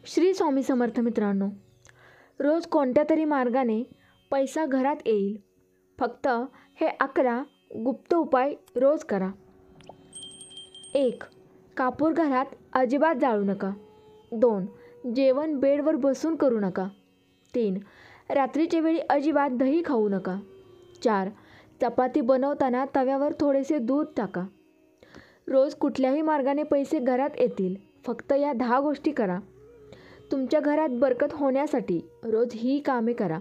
श्री स्वामी समर्थ मित्रांनो, रोज कोणत्या तरी मार्गाने पैसा घरात येईल. फक्त हे 11 गुप्त उपाय रोज करा. 1. कापूर घरात अजिबात जाळू नका. 2. जेवण बेडवर बसून करू नका. 3. रात्रीच्या वेळी अजिबात दही खाऊ नका. 4. चपाती बनवताना तव्यावर थोडेसे दूध टाका. रोज कुठल्याही मार्गाने पैसे घरात येतील. फक्त या 10 गोष्टी करा. तुमच्या घरात बरकत होण्यासाठी रोज ही कामे करा.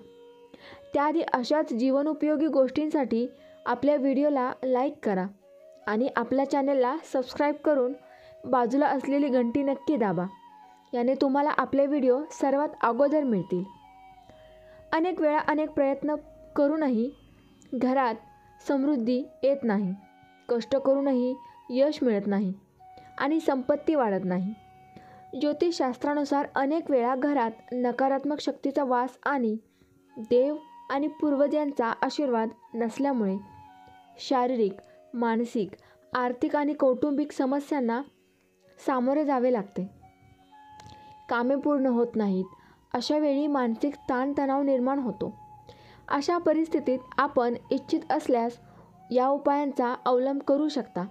त्याआधी अशाच जीवनोपयोगी गोष्टींसाठी आपल्या व्हिडिओला लाईक करा आणि आपल्या चॅनलला सबस्क्राईब करून बाजूला असलेली घंटी नक्की दाबा. याने तुम्हाला आपले व्हिडिओ सर्वात अगोदर मिळतील. अनेक वेळा अनेक प्रयत्न करूनही घरात समृद्धी येत नाही. कष्ट करूनही यश मिळत नाही आणि संपत्ती वाढत नाही. ज्योतिषशास्त्रानुसार अनेक वेळा घरात नकारात्मक शक्तीचा वास आणि देव आणि पूर्वजांचा आशीर्वाद नसल्यामुळे शारीरिक, मानसिक, आर्थिक आणि कौटुंबिक समस्यांना सामोरे जावे लागते. कामे पूर्ण होत नाहीत. अशा वेळी मानसिक ताणतणाव निर्माण होतो. अशा परिस्थितीत आपण इच्छित असल्यास या उपायांचा अवलंब करू शकता.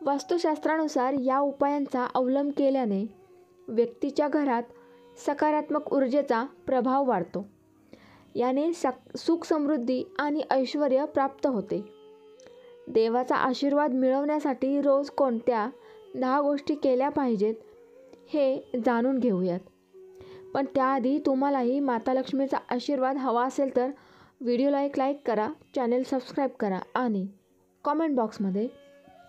वास्तुशास्त्रानुसार या उपायांचा अवलंब केल्याने व्यक्तीच्या घरात सकारात्मक ऊर्जेचा प्रभाव वाढतो. याने सुख, समृद्धी आणि ऐश्वर्य प्राप्त होते. देवाचा आशीर्वाद मिळवण्यासाठी रोज कोणत्या 10 गोष्टी केल्या पाहिजेत हे जाणून घेऊयात. पण त्याआधी तुम्हालाही माता लक्ष्मीचा आशीर्वाद हवा असेल तर व्हिडिओला एक लाईक करा, चॅनल सबस्क्राईब करा आणि कॉमेंट बॉक्समध्ये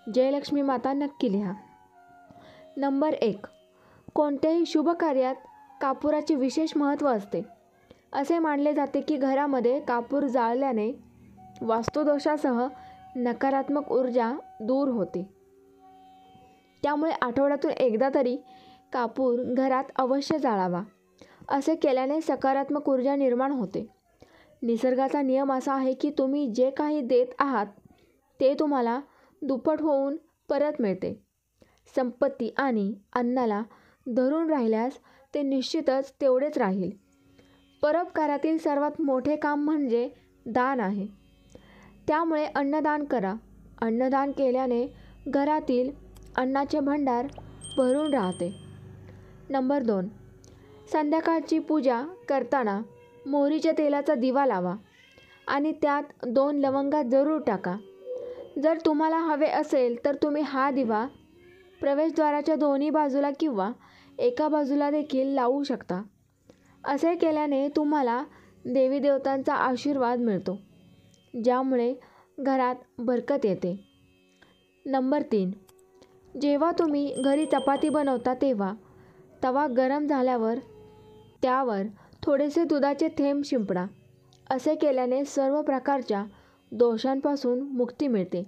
जय लक्ष्मी माता नक्की लिहा. नंबर 1. कोणत्याही शुभ कार्यात कापुराचे विशेष महत्त्व असते. असे मानले जाते की घरामध्ये कापूर जाळल्याने वास्तुदोषासह नकारात्मक ऊर्जा दूर होते. त्यामुळे आठवड्यातून एकदा तरी कापूर घरात अवश्य जाळावा. असे केल्याने सकारात्मक ऊर्जा निर्माण होते. निसर्गाचा नियम असा आहे की तुम्ही जे काही देत आहात ते तुम्हाला दुप्पट होऊन परत मिळते. संपत्ती आणि अन्नाला धरून राहिल्यास ते निश्चितच तेवढेच राहील. परोपकारातील सर्वात मोठे काम म्हणजे दान आहे. त्यामुळे अन्नदान करा. अन्नदान केल्याने घरातील अन्नाचे भांडार भरून राहते. नंबर 2. संध्याकाळची पूजा करताना मोहरीच्या तेलाचा दिवा लावा आणि त्यात 2 लवंगा जरूर टाका. जर तुम्हाला हवे असेल तर तुम्ही हा दिवा प्रवेशद्वाराच्या दोन्ही बाजूला किंवा एका बाजूला देखील लावू शकता. असे केल्याने तुम्हाला देवी देवतांचा आशीर्वाद मिळतो, ज्यामुळे घरात बरकत येते. नंबर 3. जेव्हा तुम्ही घरी चपाती बनवता तेव्हा तवा गरम झाल्यावर त्यावर थोडेसे दुधाचे थेंब शिंपडा. असे केल्याने सर्व प्रकारच्या दोषांपासून मुक्ती मिळते.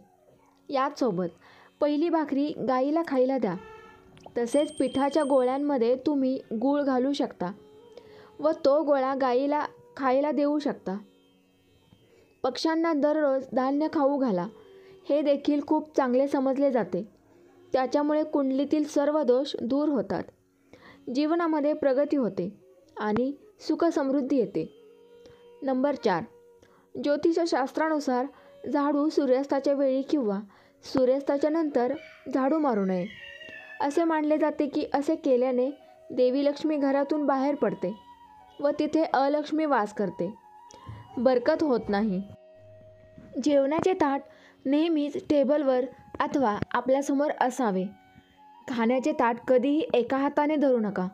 याचसोबत पहिली भाकरी गाईला खायला द्या. तसेच पिठाच्या गोळ्यांमध्ये तुम्ही गूळ घालू शकता व तो गोळा गाईला खायला देऊ शकता. पक्ष्यांना दररोज धान्य खाऊ घाला. हे देखील खूप चांगले समजले जाते. त्याच्यामुळे कुंडलीतील सर्व दोष दूर होतात, जीवनामध्ये प्रगती होते आणि सुख समृद्धी येते. नंबर 4. ज्योतिषशास्त्रानुसार झाडू सूर्यास्ताच्या वेळी किंवा सूर्यास्ताच्या नंतर झाडू मारू नये. असे मानले जाते की असे केल्याने देवी लक्ष्मी घरातून बाहेर पडते व तिथे अलक्ष्मी वास करते. बरकत होत नाही. जेवणाचे ताट नेहमीच टेबलवर अथवा आपल्यासमोर असावे. खाण्याचे ताट कधीही एका हाताने धरू नका.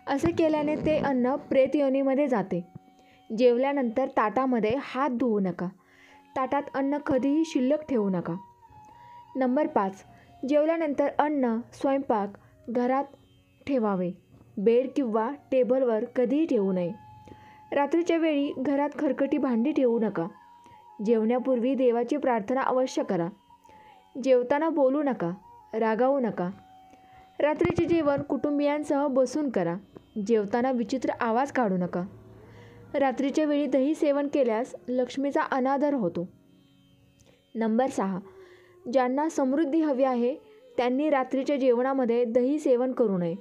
असे केल्याने ते अन्न प्रेत योनीमध्ये जाते. जेवल्यानंतर ताटामध्ये हात धुवू नका. ताटात अन्न कधीही शिल्लक ठेवू नका. नंबर 5. जेवल्यानंतर अन्न, स्वयंपाक घरात ठेवावे. बेड किंवा टेबलवर कधीही ठेवू नये. रात्रीच्या वेळी घरात खरकटी भांडी ठेवू नका. जेवण्यापूर्वी देवाची प्रार्थना अवश्य करा. जेवताना बोलू नका, रागावू नका. रात्रीचे जेवण कुटुंबियांसह बसून करा. जेवताना विचित्र आवाज काढू नका. रात्रीच्या वेळी दही सेवन केल्यास लक्ष्मीचा अनादर होतो. नंबर 6. ज्यांना समृद्धी हवी आहे त्यांनी रात्रीच्या जेवणामध्ये दही सेवन करू नये.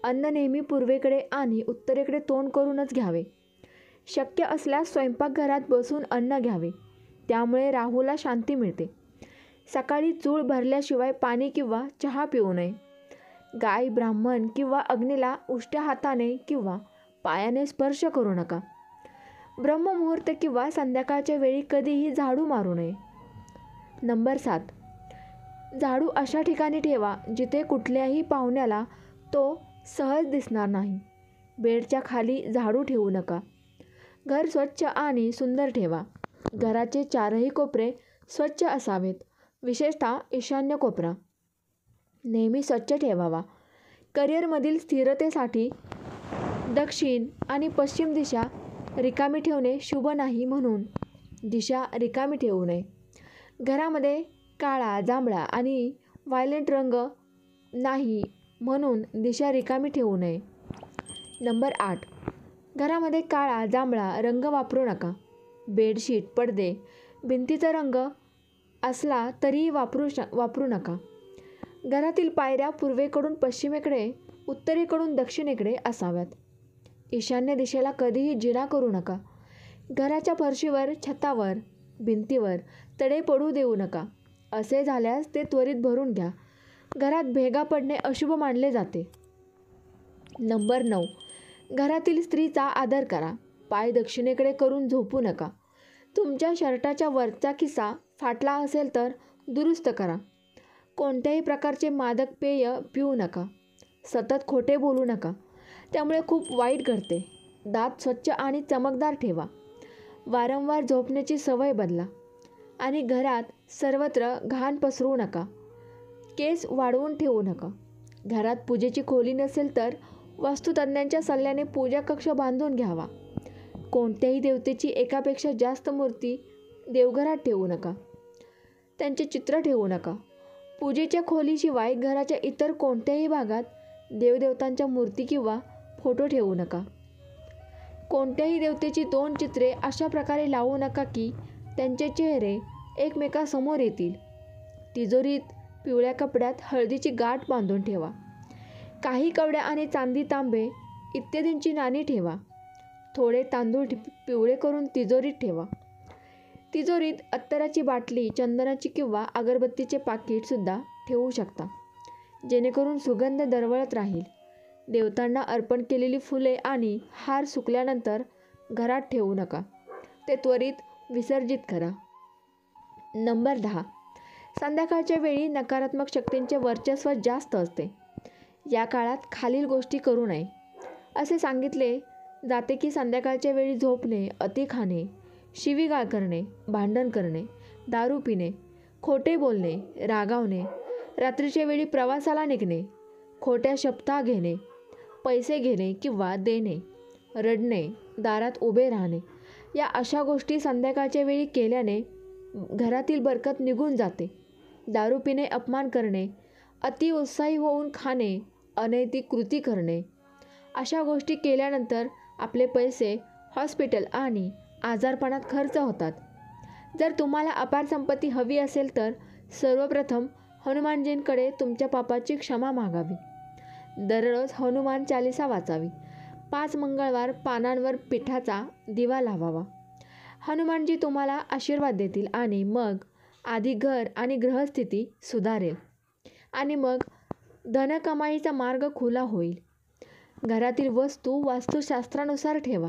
अन्न नेहमी पूर्वेकडे आणि उत्तरेकडे तोंड करूनच घ्यावे. शक्य असल्यास स्वयंपाकघरात बसून अन्न घ्यावे. त्यामुळे राहूला शांती मिळते. सकाळी चूळ भरल्याशिवाय पाणी किंवा चहा पिऊ नये. गाय, ब्राह्मण किंवा अग्नीला उष्ट्या हाताने किंवा पायाने स्पर्श करू नका. ब्रह्ममुहूर्त किंवा संध्याकाळच्या वेळी कधीही झाडू मारू नये. नंबर 7. झाडू अशा ठिकाणी ठेवा जिथे कुठल्याही पाहुण्याला तो सहज दिसणार नाही. बेडच्या खाली झाडू ठेवू नका. घर स्वच्छ आणि सुंदर ठेवा. घराचे 4ही कोपरे स्वच्छ असावेत. विशेषतः ईशान्य कोपरा नेहमी स्वच्छ ठेवावा. करिअरमधील स्थिरतेसाठी दक्षिण आणि पश्चिम दिशा रिकामी ठेवणे शुभ नाही, म्हणून दिशा रिकामी ठेवू नये. घरामध्ये काळा, जांभळा आणि व्हायलेट रंग नाही, म्हणून दिशा रिकामी ठेवू नये. नंबर 8. घरामध्ये काळा, जांभळा रंग वापरू नका. बेडशीट, पडदे, भिंतीचा रंग असला तरीही वापरू नका. घरातील पायऱ्या पूर्वेकडून पश्चिमेकडे, उत्तरेकडून दक्षिणेकडे असाव्यात. ईशान्य दिशेला कधीही जिना करू नका. घराच्या फरशीवर, छतावर, भिंतीवर तडे पडू देऊ नका. असे झाल्यास ते त्वरित भरून घ्या. घरात भेगा पडणे अशुभ मानले जाते. नंबर 9. घरातील स्त्रीचा आदर करा. पाय दक्षिणेकडे करून झोपू नका. तुमच्या शर्टाच्या वरचा खिसा फाटला असेल तर दुरुस्त करा. कोणत्याही प्रकारचे मादक पेय पिऊ नका. सतत खोटे बोलू नका. त्यामुळे खूप वाईट घडते. दात स्वच्छ आणि चमकदार ठेवा. वारंवार झोपण्याची सवय बदला. आणि घरात सर्वत्र घाण पसरवू नका. केस वाढवून ठेवू नका. घरात पूजेची खोली नसेल तर वास्तुतज्ञांच्या सल्ल्याने पूजा कक्ष बांधून घ्यावा. कोणत्याही देवतेची एकापेक्षा जास्त मूर्ती देवघरात ठेवू नका. त्यांचे चित्र ठेवू नका. पूजेच्या खोलीशिवाय घराच्या इतर कोणत्याही भागात देवदेवतांच्या मूर्ती किंवा फोटो ठेवू नका. कोणत्याही देवतेची 2 चित्रे अशा प्रकारे लावू नका की त्यांचे चेहरे एकमेकांसमोर येतील. तिजोरीत पिवळ्या कपड्यात हळदीची गाठ बांधून ठेवा. काही कवड्या आणि चांदी, तांबे इत्यादींची नाणी ठेवा. थोडे तांदूळ पिवळे करून तिजोरीत ठेवा. तिजोरीत अत्तराची बाटली, चंदनाची किंवा अगरबत्तीचे पाकिटसुद्धा ठेवू शकता, जेणेकरून सुगंध दरवळत राहील. देवतांना अर्पण केलेली फुले आणि हार सुकल्यानंतर घरात ठेवू नका. ते त्वरित विसर्जित करा. नंबर 10. संध्याकाळच्या वेळी नकारात्मक शक्तींचे वर्चस्व जास्त असते. या काळात खालील गोष्टी करू नये. असे सांगितले जाते की संध्याकाळच्या वेळी झोपणे, अति खाणे, शिवीगाळ करणे, भांडण करणे, दारू पिणे, खोटे बोलणे, रागावणे, रात्रीच्या वेळी प्रवासाला निघणे, खोट्या शपथा घेणे, पैसे घेणे किंवा देणे, रडणे, दारात उभे राहणे, या अशा गोष्टी संध्याकाळच्या वेळी केल्याने घरातील बरकत निघून जाते. दारू पिणे, अपमान करणे, अति उत्साही होऊन खाणे, अनैतिक कृती करणे, अशा गोष्टी केल्यानंतर आपले पैसे हॉस्पिटल आणि आजारपणात खर्च होतात. जर तुम्हाला अपार संपत्ती हवी असेल तर सर्वप्रथम हनुमानजींकडे तुमच्या पापाची क्षमा मागावी. दररोज हनुमान चालीसा वाचावी. 5 मंगळवार पानांवर पिठाचा दिवा लावावा. हनुमानजी तुम्हाला आशीर्वाद देतील आणि मग आधी घर आणि ग्रहस्थिती सुधारेल आणि मग धनकमाईचा मार्ग खुला होईल. घरातील वस्तू वास्तुशास्त्रानुसार ठेवा.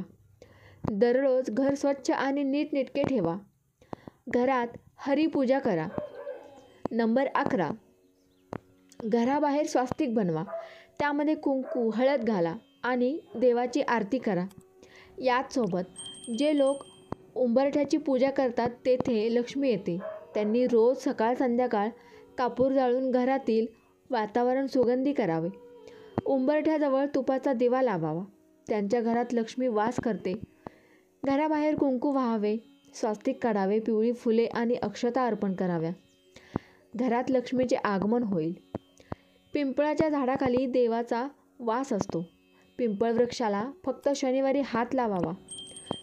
दररोज घर स्वच्छ आणि नीटनेटके ठेवा. घरात हरिपूजा करा. नंबर 11. घराबाहेर स्वास्तिक बनवा. त्यामध्ये कुंकू, हळद घाला आणि देवाची आरती करा. याचसोबत जे लोक उंबरठ्याची पूजा करतात तेथे लक्ष्मी येते. त्यांनी रोज सकाळ संध्याकाळ कापूर जाळून घरातील वातावरण सुगंधी करावे. उंबरठ्याजवळ तुपाचा दिवा लावावा. त्यांच्या घरात लक्ष्मी वास करते. घराबाहेर कुंकू वाहावे, स्वास्तिक काढावे, पिवळी फुले आणि अक्षता अर्पण कराव्या. घरात लक्ष्मीचे आगमन होईल. पिंपळाच्या झाडाखाली देवाचा वास असतो. पिंपळ वृक्षाला फक्त शनिवारी हात लावावा.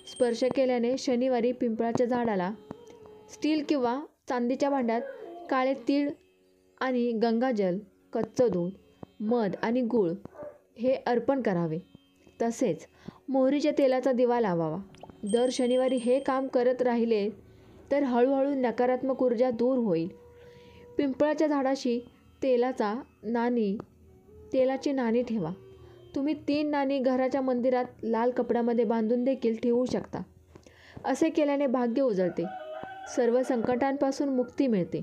स्पर्श केल्याने शनिवारी पिंपळाच्या झाडाला स्टील किंवा चांदीच्या भांड्यात काळे तीळ आणि गंगाजल, कच्चं दूध, मध आणि गूळ हे अर्पण करावे. तसेच मोहरीच्या तेलाचा दिवा लावावा. दर शनिवारी हे काम करत राहिले तर हळूहळू नकारात्मक ऊर्जा दूर होईल. पिंपळाच्या झाडाशी तेलाची नाणी ठेवा. तुम्ही 3 नाणी घराच्या मंदिरात लाल कपड्यामध्ये बांधून देखील ठेवू शकता. असे केल्याने भाग्य उजळते, सर्व संकटांपासून मुक्ती मिळते.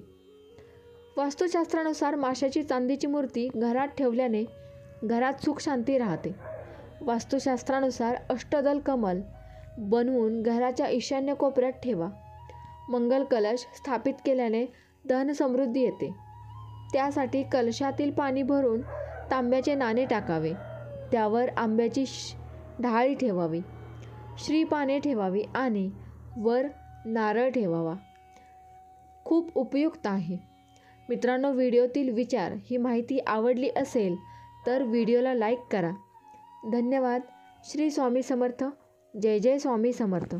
वास्तुशास्त्रानुसार माशाची चांदीची मूर्ती घरात ठेवल्याने घरात सुख शांती राहते. वास्तुशास्त्रानुसार अष्टदल कमल बनवून घराच्या ईशान्य कोपऱ्यात ठेवा. मंगल कलश स्थापित केल्याने धन समृद्धी येते. त्यासाठी कलशातील पाणी भरून तांब्याचे नाणे टाकावे. त्यावर आंब्याची ढाळी ठेवावी, श्रीपाने ठेवावी आणि वर नारळ ठेवावा. खूप उपयुक्त आहे. मित्रांनो, व्हिडिओतील विचार ही माहिती आवडली असेल तर व्हिडिओला लाईक करा. धन्यवाद. श्री स्वामी समर्थ. जय जय स्वामी समर्थ.